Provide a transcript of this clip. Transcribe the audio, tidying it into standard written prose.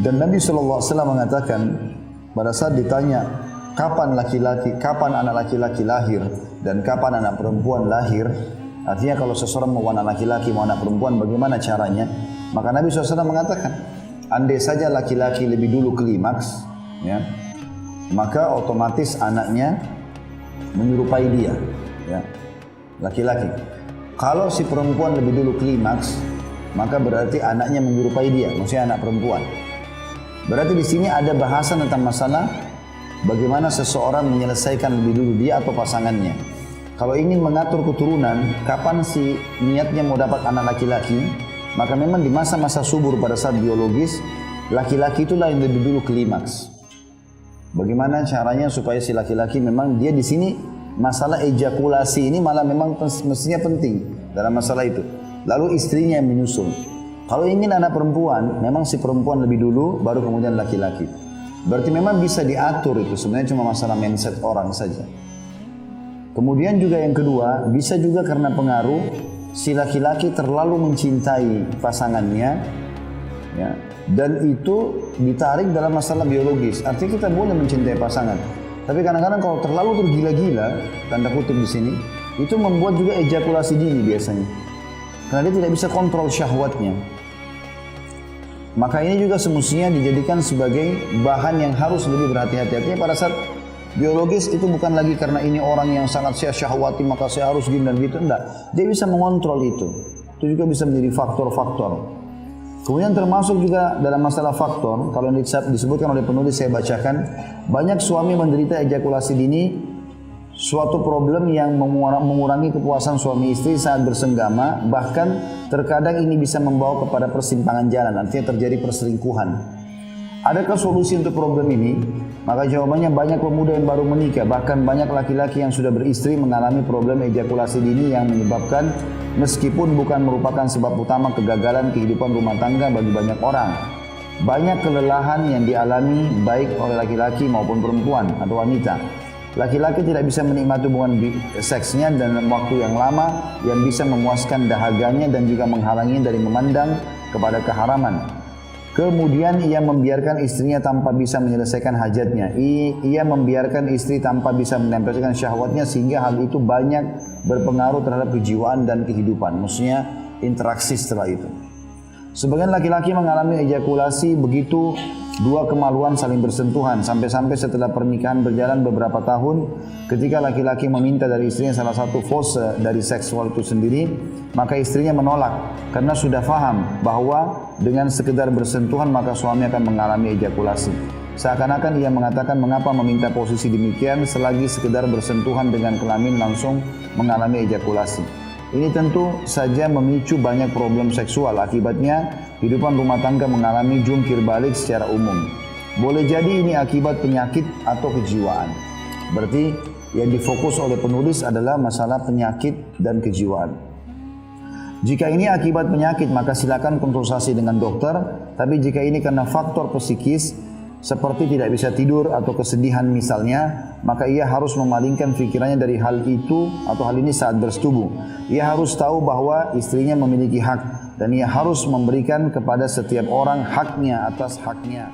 Dan Nabi SAW mengatakan pada saat ditanya kapan anak laki-laki lahir dan kapan anak perempuan lahir, artinya kalau seseorang mau anak laki-laki mau anak perempuan bagaimana caranya, maka Nabi SAW mengatakan andai saja laki-laki lebih dulu klimaks, ya, maka otomatis anaknya menyerupai dia, ya, laki-laki. Kalau si perempuan lebih dulu klimaks, maka berarti anaknya menyerupai dia, maksudnya anak perempuan. Berarti di sini ada bahasan tentang masalah bagaimana seseorang menyelesaikan lebih dulu dia atau pasangannya. Kalau ingin mengatur keturunan, kapan si niatnya mau dapat anak laki-laki, maka memang di masa-masa subur pada saat biologis, laki-laki itulah yang lebih dulu klimaks. Bagaimana caranya supaya si laki-laki memang dia di sini masalah ejakulasi ini malah memang mestinya penting dalam masalah itu. Lalu istrinya yang menyusul. Kalau ingin anak perempuan, memang si perempuan lebih dulu, baru kemudian laki-laki. Berarti memang bisa diatur itu, sebenarnya cuma masalah mindset orang saja. Kemudian juga yang kedua, bisa juga karena pengaruh si laki-laki terlalu mencintai pasangannya, ya, dan itu ditarik dalam masalah biologis. Artinya kita boleh mencintai pasangan, tapi kadang-kadang kalau terlalu tergila-gila, tanda kutip di sini, itu membuat juga ejakulasi dini biasanya. Karena dia tidak bisa kontrol syahwatnya. Maka ini juga semestinya dijadikan sebagai bahan yang harus lebih berhati-hati. Artinya pada saat biologis itu bukan lagi karena ini orang yang sangat saya syahwati maka saya harus gini dan gitu. Enggak, dia bisa mengontrol itu. Itu juga bisa menjadi faktor-faktor. Kemudian termasuk juga dalam masalah faktor, kalau disebutkan oleh penulis saya bacakan, banyak suami menderita ejakulasi dini, suatu problem yang mengurangi kepuasan suami istri saat bersenggama, bahkan terkadang ini bisa membawa kepada persimpangan jalan, artinya terjadi perselingkuhan. Adakah solusi untuk problem ini? Maka jawabannya banyak pemuda yang baru menikah, bahkan banyak laki-laki yang sudah beristri mengalami problem ejakulasi dini yang menyebabkan, meskipun bukan merupakan sebab utama kegagalan kehidupan rumah tangga bagi banyak orang, banyak kelelahan yang dialami baik oleh laki-laki maupun perempuan atau wanita. Laki-laki tidak bisa menikmati hubungan seksnya dalam waktu yang lama yang bisa memuaskan dahaganya dan juga menghalanginya dari memandang kepada keharaman. Kemudian ia membiarkan istrinya tanpa bisa menyelesaikan hajatnya. Ia membiarkan istri tanpa bisa menampilkan syahwatnya sehingga hal itu banyak berpengaruh terhadap kejiwaan dan kehidupan. Maksudnya interaksi setelah itu. Sebagian laki-laki mengalami ejakulasi begitu dua kemaluan saling bersentuhan sampai-sampai setelah pernikahan berjalan beberapa tahun, ketika laki-laki meminta dari istrinya salah satu fase dari seksual itu sendiri, maka istrinya menolak karena sudah faham bahwa dengan sekedar bersentuhan maka suami akan mengalami ejakulasi. Seakan-akan ia mengatakan mengapa meminta posisi demikian selagi sekedar bersentuhan dengan kelamin langsung mengalami ejakulasi. Ini tentu saja memicu banyak problem seksual. Akibatnya, kehidupan rumah tangga mengalami jungkir balik secara umum. Boleh jadi ini akibat penyakit atau kejiwaan. Berarti yang difokus oleh penulis adalah masalah penyakit dan kejiwaan. Jika ini akibat penyakit, maka silakan konsultasi dengan dokter. Tapi jika ini karena faktor psikis, seperti tidak bisa tidur atau kesedihan misalnya, maka ia harus memalingkan pikirannya dari hal itu atau hal ini saat bersetubuh. Ia harus tahu bahwa istrinya memiliki hak dan ia harus memberikan kepada setiap orang haknya atas haknya.